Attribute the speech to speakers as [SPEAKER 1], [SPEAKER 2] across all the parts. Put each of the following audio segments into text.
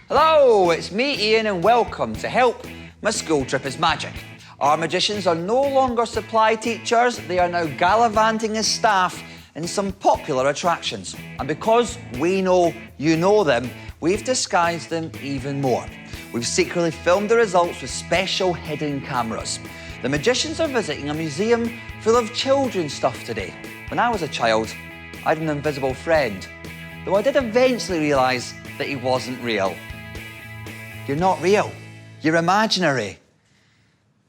[SPEAKER 1] Hello, it's me, Ian, and welcome to Help, My School Trip is Magic. Our magicians are no longer supply teachers, they are now gallivanting as staff in some popular attractions. And because we know you know them, we've disguised them even more. We've secretly filmed the results with special hidden cameras. The magicians are visiting a museum full of children's stuff today. When I was a child, I had an invisible friend, though I did eventually realise that he wasn't real. You're not real, you're imaginary.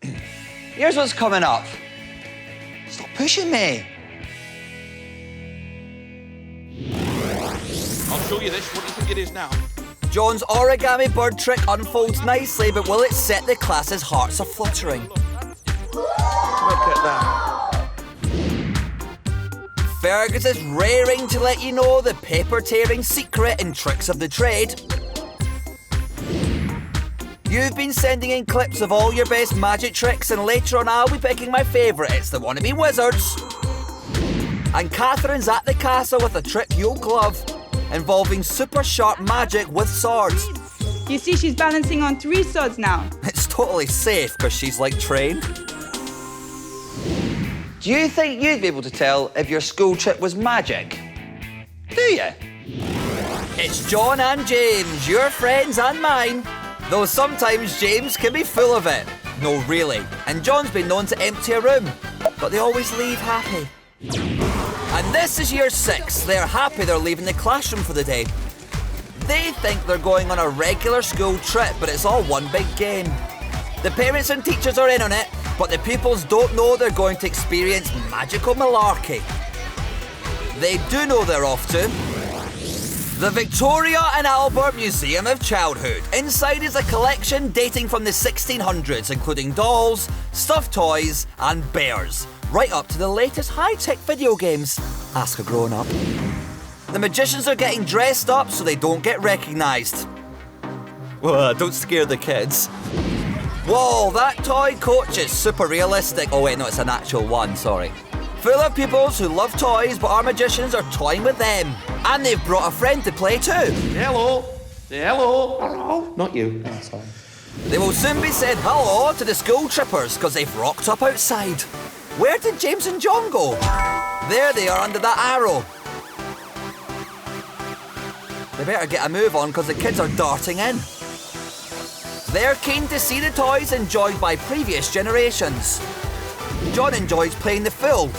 [SPEAKER 1] Here's what's coming up. Stop pushing me.
[SPEAKER 2] I'll show you this. What do you think it is now?
[SPEAKER 1] John's origami bird trick unfolds nicely, but will it set the class's hearts a-fluttering?
[SPEAKER 2] Look at that.
[SPEAKER 1] Fergus is raring to let you know the paper-tearing secret in tricks of the trade. You've been sending in clips of all your best magic tricks, and later on I'll be picking my favourite. It's the wannabe wizards. And Catherine's at the castle with a trick you'll love, involving super sharp magic with swords.
[SPEAKER 3] You see, she's balancing on 3 swords now.
[SPEAKER 1] It's totally safe because she's like trained. Do you think you'd be able to tell if your school trip was magic? Do you? It's John and James, your friends and mine. Though sometimes James can be full of it. No, really. And John's been known to empty a room, but they always leave happy. And this is year 6. They're happy they're leaving the classroom for the day. They think they're going on a regular school trip, but it's all one big game. The parents and teachers are in on it, but the pupils don't know they're going to experience magical malarkey. They do know they're off to the Victoria and Albert Museum of Childhood. Inside is a collection dating from the 1600s, including dolls, stuffed toys, and bears, right up to the latest high-tech video games. Ask a grown-up. The magicians are getting dressed up so they don't get recognised. Well, don't scare the kids. Whoa, that toy coach is super realistic. Oh wait, no, it's an actual one, sorry. Full of pupils who love toys, but our magicians are toying with them. And they've brought a friend to play too.
[SPEAKER 2] Hello. Say hello. Hello. Not you. Oh, sorry.
[SPEAKER 1] They will soon be said hello to the school trippers because they've rocked up outside. Where did James and John go? There they are under that arrow. They better get a move on because the kids are darting in. They're keen to see the toys enjoyed by previous generations. John enjoys playing the fool.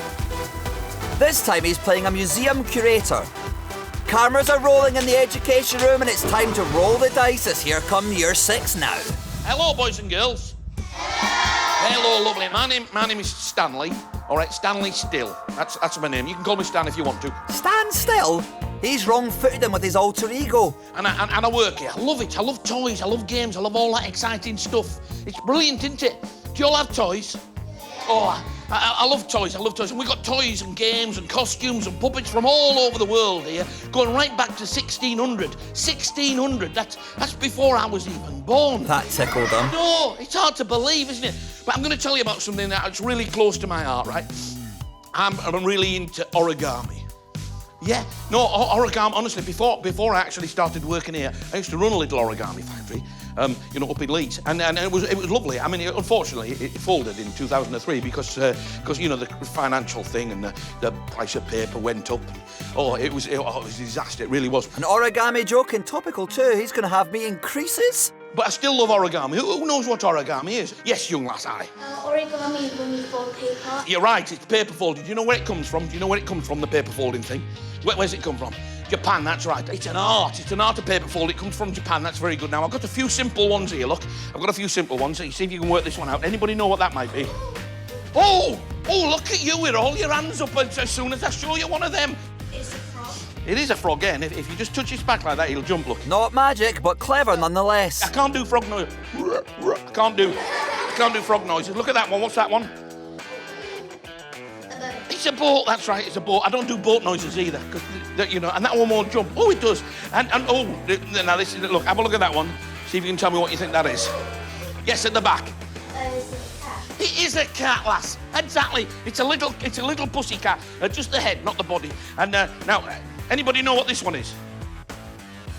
[SPEAKER 1] This time he's playing a museum curator. Cameras are rolling in the education room and it's time to roll the dice as here come year 6 now.
[SPEAKER 2] Hello, boys and girls. Hello, lovely. My name is Stanley. All right, Stanley Still. That's my name. You can call me Stan if you want to.
[SPEAKER 1] Stand still? He's wrong-footed him with his alter ego.
[SPEAKER 2] And I work here. I love it. I love toys. I love games. I love all that exciting stuff. It's brilliant, isn't it? Do you all have toys? Oh, I love toys. I love toys. And we've got toys and games and costumes and puppets from all over the world here, going right back to 1600. 1600. That's before I was even born.
[SPEAKER 1] That tickled him.
[SPEAKER 2] No, it's hard to believe, isn't it? But I'm going to tell you about something that's really close to my heart, right? I'm really into origami. Yeah, no, origami, honestly, before I actually started working here, I used to run a little origami factory, up in Leeds, and it was lovely. I mean, unfortunately, it folded in 2003 because the financial thing and the price of paper went up. It was a disaster, it really was.
[SPEAKER 1] An origami joke and topical too. He's going to have me in creases.
[SPEAKER 2] But I still love origami. Who knows what origami is? Yes, young lass, aye.
[SPEAKER 4] Origami is when you fold paper.
[SPEAKER 2] You're right, it's paper folding. Do you know where it comes from? Do you know where it comes from, the paper folding thing? Where's it come from? Japan, that's right. It's an art. It's an art of paper fold. It comes from Japan. That's very good. Now, I've got a few simple ones here, look. I've got a few simple ones. See if you can work this one out. Anybody know what that might be? Oh, look at you with all your hands up as soon as I show you one of them.
[SPEAKER 4] It's a frog.
[SPEAKER 2] It is a frog, yeah, and if you just touch his back like that, he'll jump, look.
[SPEAKER 1] Not magic, but clever nonetheless.
[SPEAKER 2] I can't do frog noise. I can't do frog noises. Look at that one. What's that one? It's a boat, that's right, it's a boat. I don't do boat noises either, because, and that one won't jump. Oh, it does. And now this is, look, have a look at that one. See if you can tell me what you think that is. Yes, at the back.
[SPEAKER 4] It's a cat.
[SPEAKER 2] It is a cat, lass. Exactly. It's a little pussy cat. Just the head, not the body. And now, anybody know what this one is?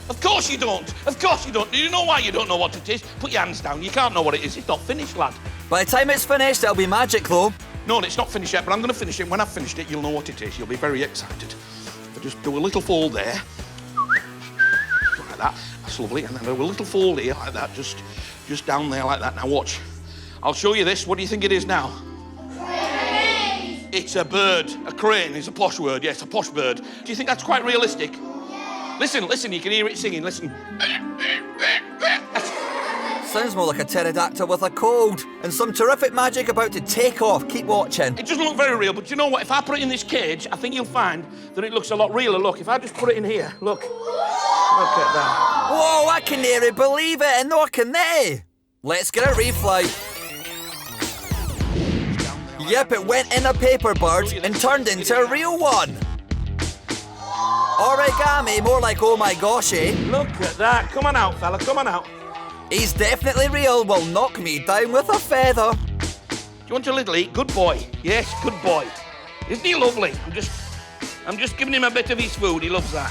[SPEAKER 2] Of course you don't. Of course you don't. Do you know why you don't know what it is? Put your hands down. You can't know what it is. It's not finished, lad.
[SPEAKER 1] By the time it's finished, it'll be magic, though.
[SPEAKER 2] No, it's not finished yet, but I'm going to finish it. When I've finished it, you'll know what it is. You'll be very excited. If I just do a little fold there. Like that. That's lovely. And then do a little fold here, like that. Just down there, like that. Now, watch. I'll show you this. What do you think it is now? It's a bird. A crane is a posh word. Yes, a posh bird. Do you think that's quite realistic? Yeah. Listen, you can hear it singing. Listen.
[SPEAKER 1] Sounds more like a pterodactyl with a cold. And some terrific magic about to take off. Keep watching.
[SPEAKER 2] It doesn't look very real, but you know what? If I put it in this cage, I think you'll find that it looks a lot realer. Look, if I just put it in here, look. Look at that.
[SPEAKER 1] Whoa, I can nearly believe it, and nor can they. Let's get a reflight. Yep, it went in a paper bird and turned into a real one. Origami, more like oh my gosh, eh?
[SPEAKER 2] Look at that. Come on out, fella. Come on out.
[SPEAKER 1] He's definitely real, will knock me down with a feather.
[SPEAKER 2] Do you want a little eat? Good boy. Yes, good boy. Isn't he lovely? I'm just giving him a bit of his food. He loves that.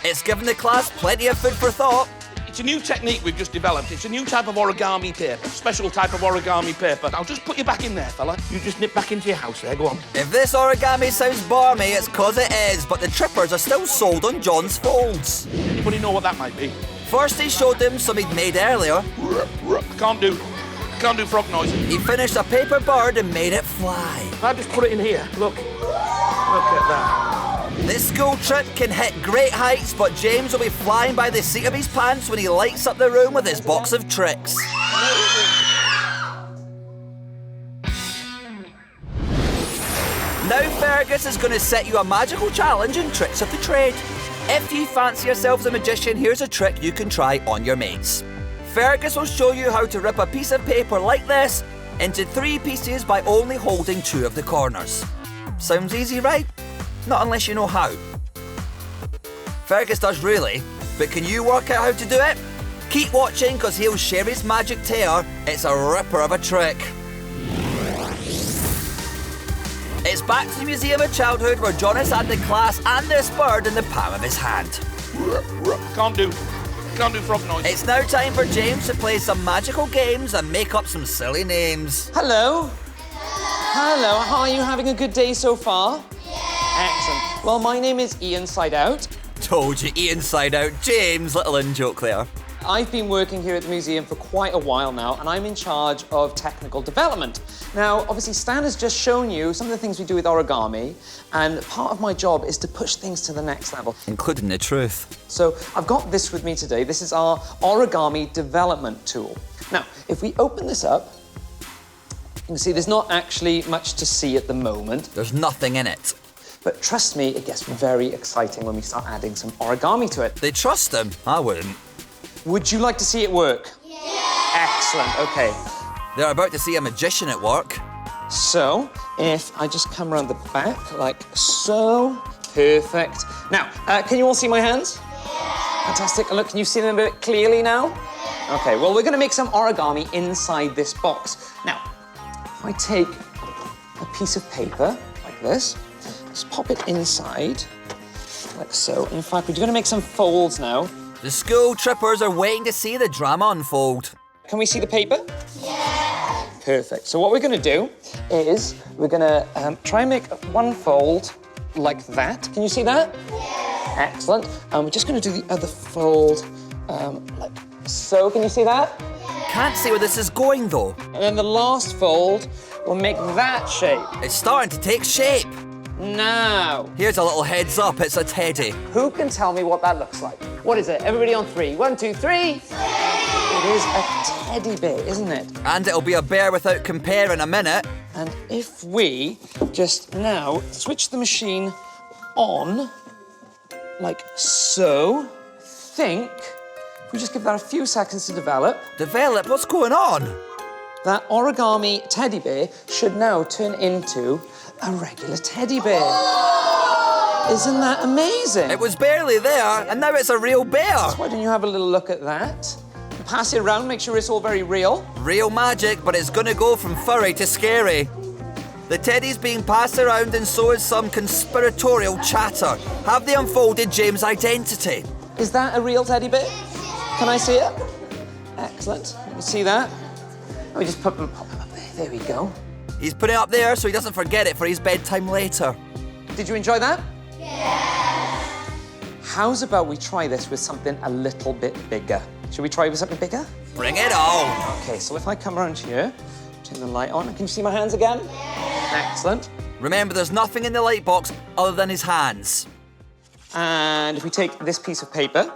[SPEAKER 1] It's given the class plenty of food for thought.
[SPEAKER 2] It's a new technique we've just developed. It's a new type of origami paper. Special type of origami paper. I'll just put you back in there, fella. You just nip back into your house there. Go on.
[SPEAKER 1] If this origami sounds barmy, it's 'cause it is, but the trippers are still sold on John's folds.
[SPEAKER 2] Anybody know what that might be?
[SPEAKER 1] First he showed them some he'd made earlier.
[SPEAKER 2] Can't do frog noise.
[SPEAKER 1] He finished a paper bird and made it fly.
[SPEAKER 2] If I just put it in here, look. Look at that.
[SPEAKER 1] This school trip can hit great heights, but James will be flying by the seat of his pants when he lights up the room with his box of tricks. Now Fergus is going to set you a magical challenge in tricks of the trade. If you fancy yourselves a magician, here's a trick you can try on your mates. Fergus will show you how to rip a piece of paper like this into 3 pieces by only holding 2 of the corners. Sounds easy, right? Not unless you know how. Fergus does really, but can you work out how to do it? Keep watching because he'll share his magic tear. It's a ripper of a trick. It's back to the Museum of Childhood where John has had the class and this bird in the palm of his hand.
[SPEAKER 2] Can't do frog noise.
[SPEAKER 1] It's now time for James to play some magical games and make up some silly names.
[SPEAKER 5] Hello. Hello, how are you? Having a good day so far? Excellent. Well, my name is Ian Sideout.
[SPEAKER 1] Told you, Ian Sideout. James, little in-joke there.
[SPEAKER 5] I've been working here at the museum for quite a while now, and I'm in charge of technical development. Now, obviously, Stan has just shown you some of the things we do with origami, and part of my job is to push things to the next level.
[SPEAKER 1] Including the truth.
[SPEAKER 5] So I've got this with me today. This is our origami development tool. Now, if we open this up, you can see there's not actually much to see at the moment.
[SPEAKER 1] There's nothing in it.
[SPEAKER 5] But trust me, it gets very exciting when we start adding some origami to it.
[SPEAKER 1] They trust him. I wouldn't.
[SPEAKER 5] Would you like to see it work? Yeah! Excellent, okay.
[SPEAKER 1] They're about to see a magician at work.
[SPEAKER 5] So, if I just come around the back, like so. Perfect. Now, can you all see my hands? Yeah! Fantastic. Look, can you see them a bit clearly now? Yeah! Okay, well, we're gonna make some origami inside this box. Now, if I take a piece of paper like this, just pop it inside, like so. In fact, we're gonna make some folds now.
[SPEAKER 1] The school trippers are waiting to see the drama unfold.
[SPEAKER 5] Can we see the paper? Yeah! Perfect. So what we're gonna do is we're gonna try and make one fold like that. Can you see that? Yeah! Excellent. And we're just gonna do the other fold like so. Can you see that?
[SPEAKER 1] Yeah. Can't see where this is going though.
[SPEAKER 5] And then the last fold will make that shape.
[SPEAKER 1] It's starting to take shape.
[SPEAKER 5] Now.
[SPEAKER 1] Here's a little heads up, it's a teddy.
[SPEAKER 5] Who can tell me what that looks like? What is it? Everybody on 3. 1, 2, 3. It is a teddy bear, isn't it?
[SPEAKER 1] And it'll be a bear without compare in a minute.
[SPEAKER 5] And if we just now switch the machine on, like so, think, if we just give that a few seconds to develop.
[SPEAKER 1] Develop? What's going on?
[SPEAKER 5] That origami teddy bear should now turn into a regular teddy bear. Isn't that amazing?
[SPEAKER 1] It was barely there, and now it's a real bear.
[SPEAKER 5] So why don't you have a little look at that? Pass it around, make sure it's all very real.
[SPEAKER 1] Real magic, but it's gonna go from furry to scary. The teddy's being passed around and so is some conspiratorial chatter. Have they unfolded James' identity?
[SPEAKER 5] Is that a real teddy bear? Can I see it? Excellent. Let me see that. Let me just pop them up there. There we go.
[SPEAKER 1] He's put it up there so he doesn't forget it for his bedtime later.
[SPEAKER 5] Did you enjoy that? Yeah. How's about we try this with something a little bit bigger? Should we try with something bigger?
[SPEAKER 1] Bring it on.
[SPEAKER 5] Okay, so if I come around here, turn the light on. Can you see my hands again? Yeah. Excellent.
[SPEAKER 1] Remember, there's nothing in the light box other than his hands.
[SPEAKER 5] And if we take this piece of paper.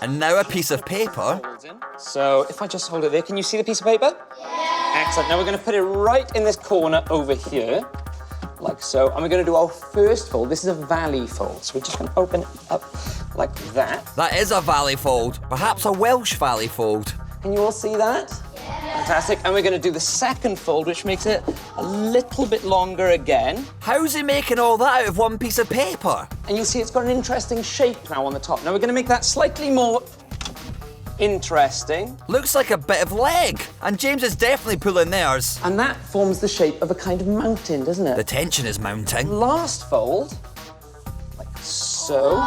[SPEAKER 1] And now a piece of paper.
[SPEAKER 5] So if I just hold it there, can you see the piece of paper? Yeah. Excellent. Now we're going to put it right in this corner over here, like so. And we're going to do our first fold. This is a valley fold. So we're just going to open it up like that.
[SPEAKER 1] That is a valley fold. Perhaps a Welsh valley fold.
[SPEAKER 5] Can you all see that? Yeah. Fantastic. And we're going to do the second fold, which makes it a little bit longer again.
[SPEAKER 1] How's he making all that out of one piece of paper?
[SPEAKER 5] And you'll see it's got an interesting shape now on the top. Now we're going to make that slightly more interesting.
[SPEAKER 1] Looks like a bit of leg. And James is definitely pulling theirs.
[SPEAKER 5] And that forms the shape of a kind of mountain, doesn't it?
[SPEAKER 1] The tension is mounting.
[SPEAKER 5] Last fold, like so.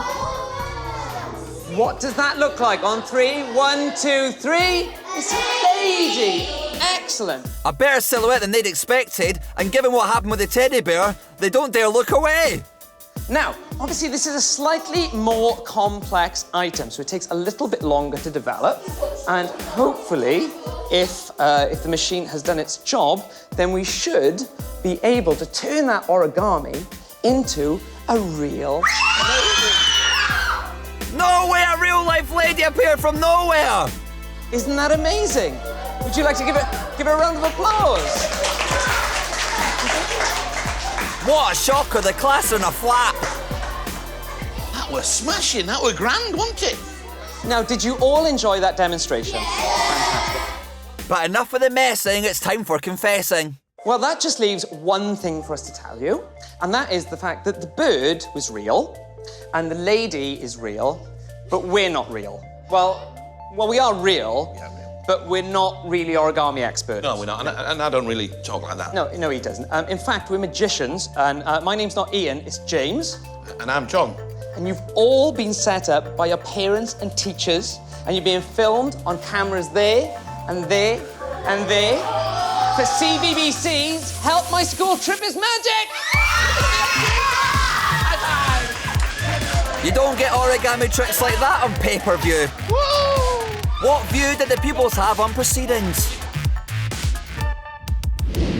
[SPEAKER 5] What does that look like? On 3, 1, 2, 3. It's a lady. Excellent.
[SPEAKER 1] A better silhouette than they'd expected, and given what happened with the teddy bear, they don't dare look away.
[SPEAKER 5] Now, obviously this is a slightly more complex item, so it takes a little bit longer to develop. And hopefully, if the machine has done its job, then we should be able to turn that origami into a real lady.
[SPEAKER 1] No way, a real-life lady appeared from nowhere!
[SPEAKER 5] Isn't that amazing? Would you like to give it a round of applause?
[SPEAKER 1] What a shocker, the class in a flap.
[SPEAKER 2] That was smashing. That were grand, wasn't it?
[SPEAKER 5] Now, did you all enjoy that demonstration? Fantastic.
[SPEAKER 1] But enough of the messing, it's time for confessing.
[SPEAKER 5] Well, that just leaves one thing for us to tell you, and that is the fact that the bird was real, and the lady is real, but we're not real. Well, we are real, but we're not really origami experts.
[SPEAKER 2] No, we're not. And I don't really talk like that.
[SPEAKER 5] No, he doesn't. In fact, we're magicians, and my name's not Ian, it's James.
[SPEAKER 2] And I'm John.
[SPEAKER 5] And you've all been set up by your parents and teachers, and you're being filmed on cameras there, and there, and there, for CBBC's Help My School Trip is Magic!
[SPEAKER 1] You don't get origami tricks like that on pay-per-view. Woo! What view did the pupils have on proceedings?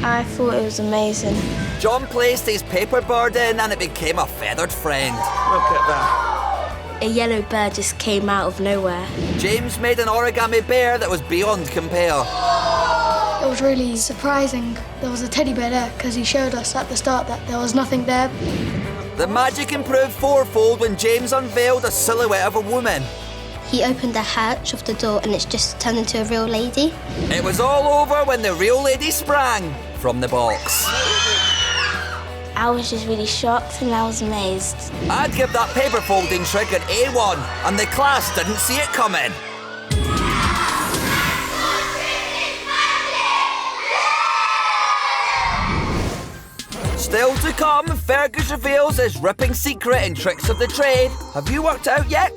[SPEAKER 4] I thought it was amazing.
[SPEAKER 1] John placed his paper bird in and it became a feathered friend.
[SPEAKER 2] Look at that.
[SPEAKER 4] A yellow bird just came out of nowhere.
[SPEAKER 1] James made an origami bear that was beyond compare.
[SPEAKER 6] It was really surprising. There was a teddy bear there because he showed us at the start that there was nothing there.
[SPEAKER 1] The magic improved fourfold when James unveiled a silhouette of a woman.
[SPEAKER 4] He opened the hatch of the door and it's just turned into a real lady.
[SPEAKER 1] It was all over when the real lady sprang from the box.
[SPEAKER 4] I was just really shocked and I was amazed.
[SPEAKER 1] I'd give that paper folding trick an A1, and the class didn't see it coming. Still to come, Fergus reveals his ripping secret in Tricks of the Trade. Have you worked it out yet?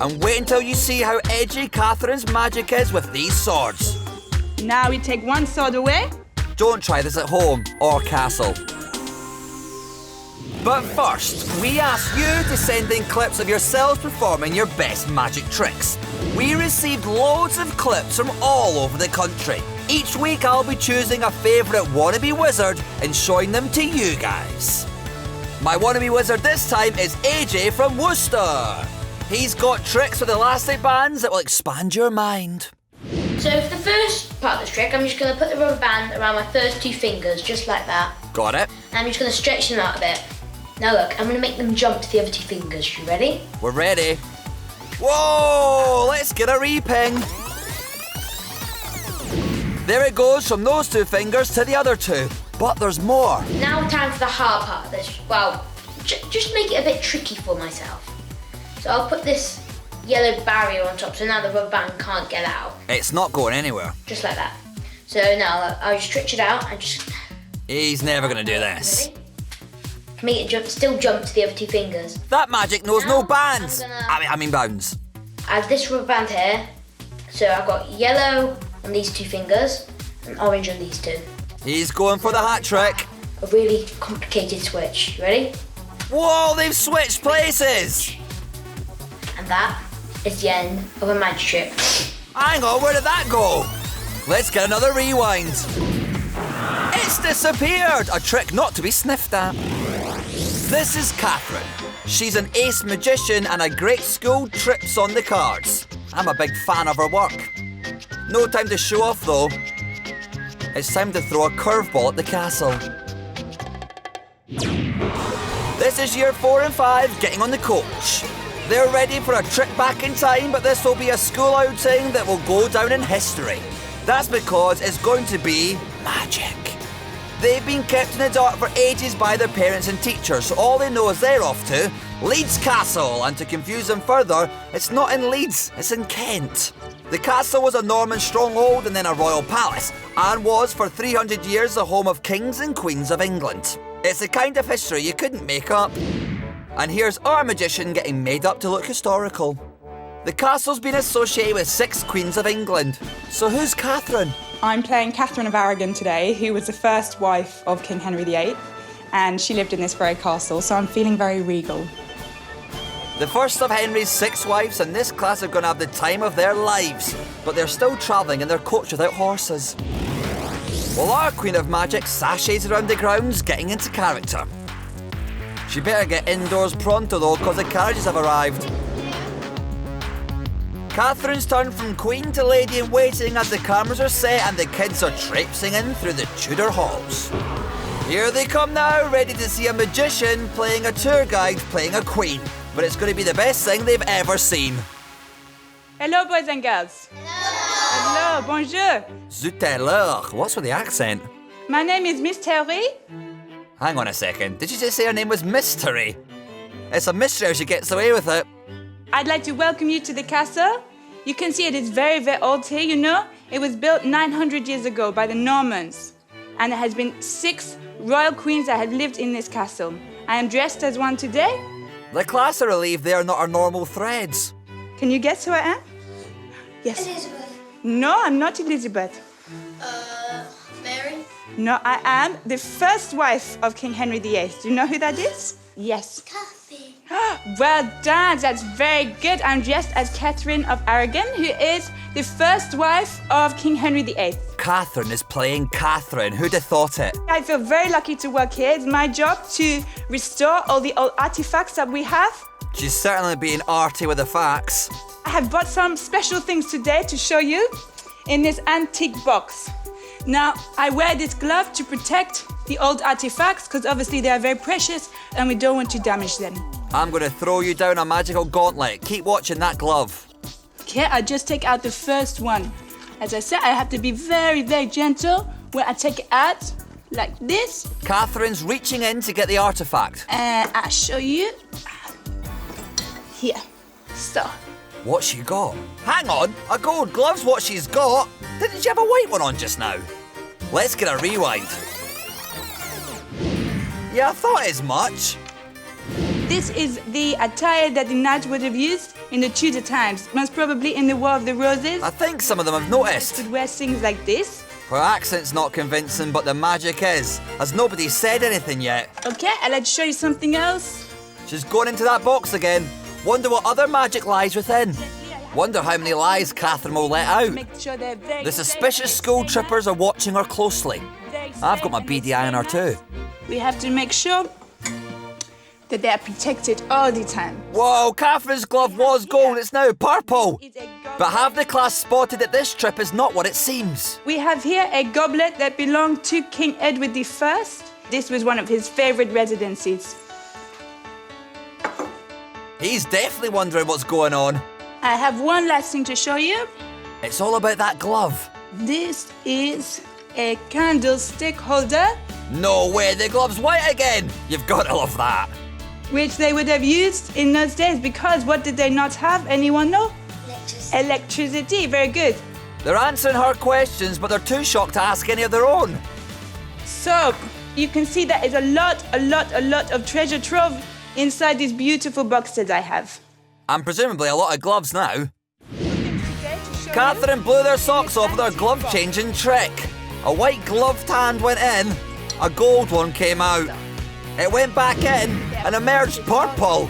[SPEAKER 1] And wait until you see how edgy Catherine's magic is with these swords.
[SPEAKER 3] Now we take one sword away.
[SPEAKER 1] Don't try this at home or castle. But first, we ask you to send in clips of yourselves performing your best magic tricks. We received loads of clips from all over the country. Each week I'll be choosing a favourite wannabe wizard and showing them to you guys. My wannabe wizard this time is AJ from Worcester. He's got tricks with elastic bands that will expand your mind.
[SPEAKER 7] So for the first part of the trick, I'm just going to put the rubber band around my first 2 fingers, just like that.
[SPEAKER 1] Got it?
[SPEAKER 7] And I'm just going to stretch them out a bit. Now look, I'm going to make them jump to the other 2 fingers. You ready?
[SPEAKER 1] We're ready. Whoa, let's get a re-ping. There it goes from those 2 fingers to the other 2. But there's more.
[SPEAKER 7] Now time for the hard part of this. Well, just make it a bit tricky for myself. So I'll put this yellow barrier on top so now the rubber band can't get out.
[SPEAKER 1] It's not going anywhere.
[SPEAKER 7] Just like that. So now I'll just stretch it out and just...
[SPEAKER 1] He's never going to do this.
[SPEAKER 7] Ready? make it still jump to the other two fingers.
[SPEAKER 1] That magic knows no
[SPEAKER 7] Now,
[SPEAKER 1] bands.
[SPEAKER 7] I'm gonna-
[SPEAKER 1] I mean bounds.
[SPEAKER 7] I have this rubber band here, so I've got yellow on these two fingers and orange on these two.
[SPEAKER 1] He's going for the hat trick.
[SPEAKER 7] A really complicated switch. You ready?
[SPEAKER 1] Whoa, they've switched places.
[SPEAKER 7] And that is the end of a magic trick.
[SPEAKER 1] Hang on, where did that go? Let's get another rewind. It's disappeared. A trick not to be sniffed at. This is Catherine. She's an ace magician and a great school trips on the cards. I'm a big fan of her work. No time to show off though. It's time to throw a curveball at the castle. This is year 4 and 5 getting on the coach. They're ready for a trip back in time, but this will be a school outing that will go down in history. That's because it's going to be magic. They've been kept in the dark for ages by their parents and teachers, so all they know is they're off to Leeds Castle. And to confuse them further, it's not in Leeds, it's in Kent. The castle was a Norman stronghold and then a royal palace, and was for 300 years the home of kings and queens of England. It's the kind of history you couldn't make up. And here's our magician getting made up to look historical. The castle's been associated with 6 queens of England. So who's Catherine?
[SPEAKER 3] I'm playing Catherine of Aragon today, who was the first wife of King Henry VIII, and she lived in this very castle, so I'm feeling very regal.
[SPEAKER 1] The first of Henry's 6 wives, and this class are going to have the time of their lives. But they're still travelling in their coach without horses. Well, our Queen of Magic sashays around the grounds, getting into character. She better get indoors pronto though, because the carriages have arrived. Catherine's turned from queen to lady in waiting as the cameras are set and the kids are traipsing in through the Tudor halls. Here they come now, ready to see a magician playing a tour guide playing a queen. But it's going to be the best thing they've ever seen.
[SPEAKER 3] Hello, boys and girls. Hello, bonjour.
[SPEAKER 1] Zut alors, what's with the accent?
[SPEAKER 3] My name is Miss Terry.
[SPEAKER 1] Hang on a second, did you just say her name was Mystery? It's a mystery how she gets away with it.
[SPEAKER 3] I'd like to welcome you to the castle. You can see it is very, very old here, you know. It was built 900 years ago by the Normans. And there has been 6 royal queens that have lived in this castle. I am dressed as one today.
[SPEAKER 1] The class are relieved they are not our normal threads.
[SPEAKER 3] Can you guess who I am? Yes.
[SPEAKER 6] Elizabeth.
[SPEAKER 3] No, I'm not Elizabeth.
[SPEAKER 6] Mary.
[SPEAKER 3] No, I am the first wife of King Henry VIII. Do you know who that is? Yes.
[SPEAKER 6] Kathy.
[SPEAKER 3] Well done, that's very good. I'm dressed as Catherine of Aragon, who is the first wife of King Henry VIII.
[SPEAKER 1] Catherine is playing Catherine. Who'd have thought it?
[SPEAKER 3] I feel very lucky to work here. It's my job to restore all the old artifacts that we have.
[SPEAKER 1] She's certainly being arty with the facts.
[SPEAKER 3] I have bought some special things today to show you in this antique box. Now, I wear this glove to protect the old artifacts because obviously they are very precious and we don't want to damage them.
[SPEAKER 1] I'm going to throw you down a magical gauntlet. Keep watching that glove.
[SPEAKER 3] Okay, I'll just take out the first one. As I said, I have to be very, very gentle when I take it out like this.
[SPEAKER 1] Catherine's reaching in to get the artifact.
[SPEAKER 3] And I'll show you. Here. So.
[SPEAKER 1] What's she got? Hang on, a gold glove's what she's got. Didn't she have a white one on just now? Let's get a rewind. Yeah, I thought as much.
[SPEAKER 3] This is the attire that the knights would have used in the Tudor times, most probably in the War of the Roses.
[SPEAKER 1] I think some of them have noticed.
[SPEAKER 3] Would wear things like this.
[SPEAKER 1] Her accent's not convincing, but the magic is, as nobody said anything yet.
[SPEAKER 3] Okay, I'd like to show you something else.
[SPEAKER 1] She's going into that box again. Wonder what other magic lies within. Wonder how many lies Catherine will let out.
[SPEAKER 3] Make sure they're very
[SPEAKER 1] The suspicious school trippers are watching her closely. I've got my beady eye on her too.
[SPEAKER 3] We have to make sure that they are protected all the time.
[SPEAKER 1] Whoa, Catherine's glove was gold, it's now purple.
[SPEAKER 3] It's a goblet.
[SPEAKER 1] But have the class spotted that this trip is not what it seems?
[SPEAKER 3] We have here a goblet that belonged to King Edward I. This was one of his favorite residencies.
[SPEAKER 1] He's definitely wondering what's going on.
[SPEAKER 3] I have one last thing to show you.
[SPEAKER 1] It's all about that glove.
[SPEAKER 3] This is a candlestick holder,
[SPEAKER 1] No way, the glove's white again. You've got to love that.
[SPEAKER 3] which they would have used in those days because what did they not have? Anyone know?
[SPEAKER 6] Electricity.
[SPEAKER 3] Electricity. Very good.
[SPEAKER 1] They're answering her questions, but they're too shocked to ask any of their own.
[SPEAKER 3] So, You can see that is a lot of treasure trove inside these beautiful boxes I have.
[SPEAKER 1] And presumably a lot of gloves now. Catherine blew their socks off with her glove-changing trick. A white gloved hand went in, a gold one came out. It went back in and emerged purple.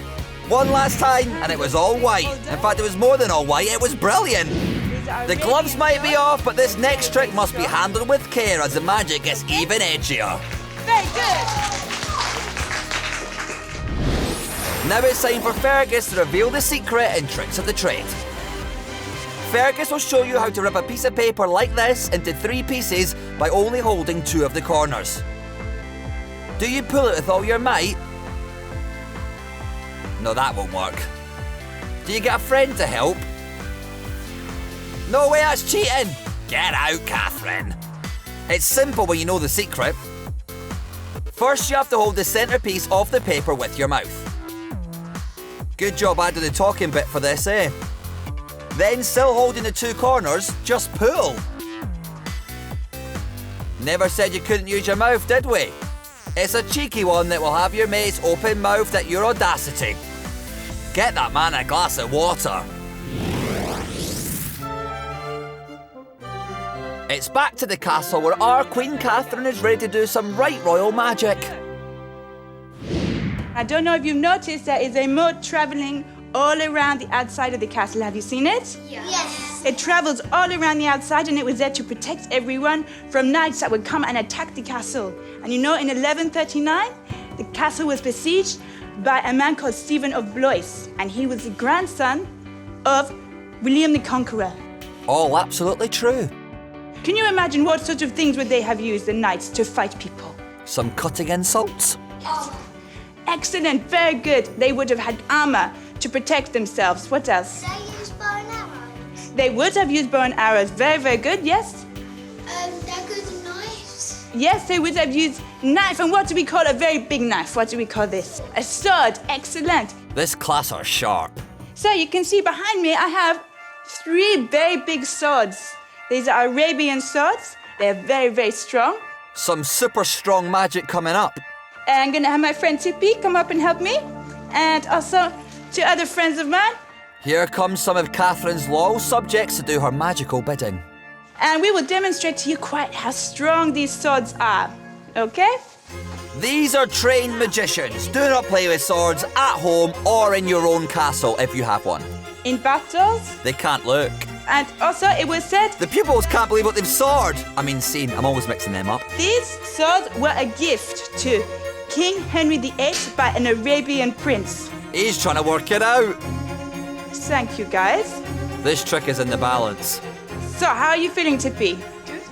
[SPEAKER 1] One last time and it was all white. In fact, it was more than all white, it was brilliant. The gloves might be off, but this next trick must be handled with care as the magic gets even edgier.
[SPEAKER 3] Very good.
[SPEAKER 1] Now it's time for Fergus to reveal the secret and tricks of the trade. Fergus will show you how to rip a piece of paper like this into 3 pieces by only holding 2 of the corners. Do you pull it with all your might? No, that won't work. Do you get a friend to help? No way, that's cheating! Get out, Catherine. It's simple when you know the secret. First, you have to hold the centrepiece of the paper with your mouth. Good job I did the talking bit for this, eh? Then, still holding the 2 corners, just pull. Never said you couldn't use your mouth, did we? It's a cheeky one that will have your mates open-mouthed at your audacity. Get that man a glass of water. It's back to the castle where our Queen Catherine is ready to do some right royal magic.
[SPEAKER 3] I don't know if you've noticed, there is a moat traveling all around the outside of the castle. Have you seen it?
[SPEAKER 4] Yes.
[SPEAKER 3] It travels all around the outside and it was there to protect everyone from knights that would come and attack the castle. And you know, in 1139, the castle was besieged by a man called Stephen of Blois, and he was the grandson of William the Conqueror.
[SPEAKER 1] All absolutely true.
[SPEAKER 3] Can you imagine what sort of things would they have used, the knights, to fight people?
[SPEAKER 1] Some cutting insults.
[SPEAKER 3] Excellent, very good. They would have had armor to protect themselves. What else?
[SPEAKER 4] They use bow and arrows.
[SPEAKER 3] They would have used bow and arrows. Very, very good, yes?
[SPEAKER 4] Daggers and knives.
[SPEAKER 3] Yes, they would have used knife. And what do we call a very big knife? What do we call this? A sword. Excellent.
[SPEAKER 1] This class are sharp.
[SPEAKER 3] So you can see behind me, I have 3 very big swords. These are Arabian swords. They're very, very strong.
[SPEAKER 1] Some super strong magic coming up.
[SPEAKER 3] I'm gonna have my friend Tippy come up and help me. And also 2 other friends of mine.
[SPEAKER 1] Here comes some of Catherine's loyal subjects to do her magical bidding.
[SPEAKER 3] And we will demonstrate to you quite how strong these swords are. Okay?
[SPEAKER 1] These are trained magicians. Do not play with swords at home or in your own castle if you have one.
[SPEAKER 3] In battles.
[SPEAKER 1] They can't look.
[SPEAKER 3] And also it was said
[SPEAKER 1] The pupils can't believe what they've seen. I'm always mixing them up.
[SPEAKER 3] these swords were a gift to King Henry VIII by an Arabian prince.
[SPEAKER 1] He's trying to work it out.
[SPEAKER 3] Thank you, guys.
[SPEAKER 1] This trick is in the balance.
[SPEAKER 3] So, how are you feeling, Tippy?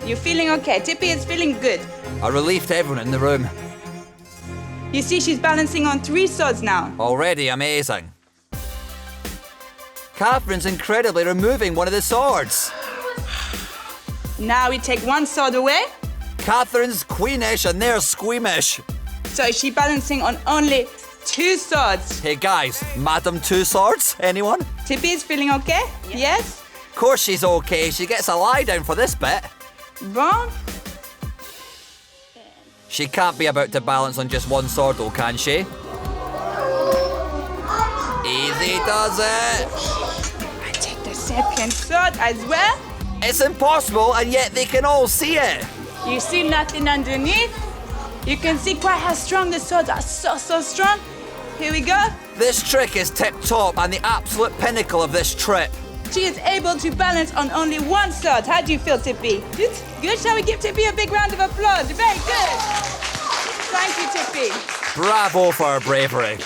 [SPEAKER 3] You're feeling okay. Tippy is feeling good.
[SPEAKER 1] A relief to everyone in the room.
[SPEAKER 3] You see, she's balancing on 3 swords now.
[SPEAKER 1] Already amazing. Catherine's incredibly removing one of the swords.
[SPEAKER 3] Now we take 1 sword away.
[SPEAKER 1] Catherine's queenish and they're squeamish.
[SPEAKER 3] So is she balancing on only 2 swords?
[SPEAKER 1] Hey guys, Madam Two Swords, anyone?
[SPEAKER 3] Tippy is feeling okay? Yes?
[SPEAKER 1] Of course she's okay, she gets a lie down for this bit.
[SPEAKER 3] Bon.
[SPEAKER 1] She can't be about to balance on just 1 sword though, can she? Easy does it.
[SPEAKER 3] I take the second sword as well.
[SPEAKER 1] It's impossible and yet they can all see it.
[SPEAKER 3] You see nothing underneath? You can see quite how strong the swords are. So strong. Here we go.
[SPEAKER 1] This trick is tip-top and the absolute pinnacle of this trip.
[SPEAKER 3] She is able to balance on only 1 sword. How do you feel, Tippy? Good? Good. Shall we give Tippy a big round of applause? Very good. Thank you, Tippy.
[SPEAKER 1] Bravo for her bravery.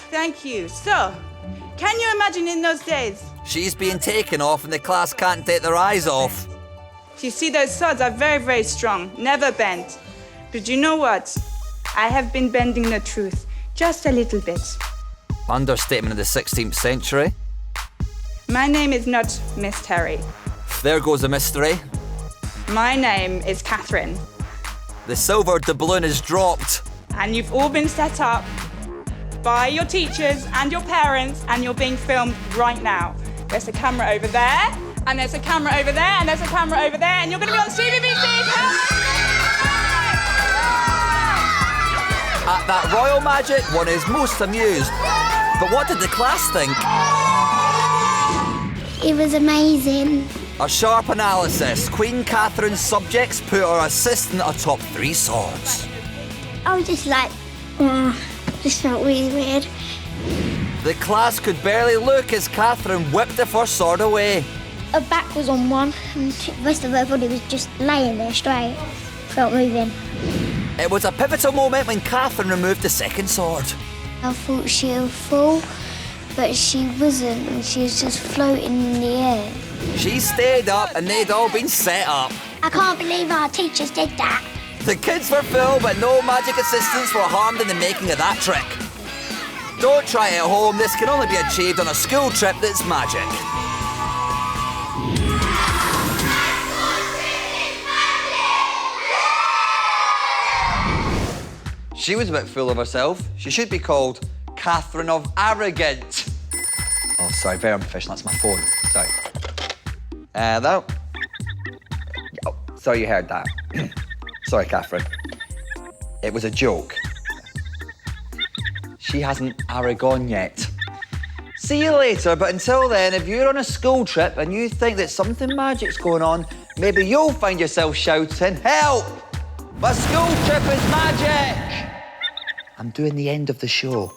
[SPEAKER 3] Thank you. So, can you imagine in those days?
[SPEAKER 1] She's being taken off and the class can't take their eyes off.
[SPEAKER 3] You see, those swords are very, very strong. Never bend. But you know what? I have been bending the truth. Just a little bit.
[SPEAKER 1] Understatement of the 16th century.
[SPEAKER 3] My name is not Miss Terry.
[SPEAKER 1] There goes the mystery.
[SPEAKER 3] My name is Catherine.
[SPEAKER 1] The silver doubloon is dropped.
[SPEAKER 3] And you've all been set up by your teachers and your parents, and you're being filmed right now. There's a camera over there, and there's a camera over there, and there's a camera over there, and you're going to be on CBBC.
[SPEAKER 1] At that royal magic, one is most amused. But what did the class think?
[SPEAKER 4] It was amazing.
[SPEAKER 1] A sharp analysis. Queen Catherine's subjects put her assistant atop 3 swords.
[SPEAKER 4] I was just like, this felt really weird.
[SPEAKER 1] The class could barely look as Catherine whipped the first sword away.
[SPEAKER 4] Her back was on one, and the rest of her body was just laying there straight. Felt moving.
[SPEAKER 1] It was a pivotal moment when Catherine removed the second sword.
[SPEAKER 4] I thought she would fall, but she wasn't, and she was just floating in the air.
[SPEAKER 1] She stayed up and they'd all been set up.
[SPEAKER 4] I can't believe our teachers did that.
[SPEAKER 1] The kids were full, but no magic assistants were harmed in the making of that trick. Don't try it at home. This can only be achieved on a school trip that's magic. She was a bit full of herself. She should be called Catherine of Arrogant. Oh, sorry, very unprofessional. That's my phone. Sorry. That. Oh, sorry you heard that. Sorry, Catherine. It was a joke. She hasn't Aragon yet. See you later, but until then, if you're on a school trip and you think that something magic's going on, maybe you'll find yourself shouting, "Help! My school trip is magic!" I'm doing the end of the show.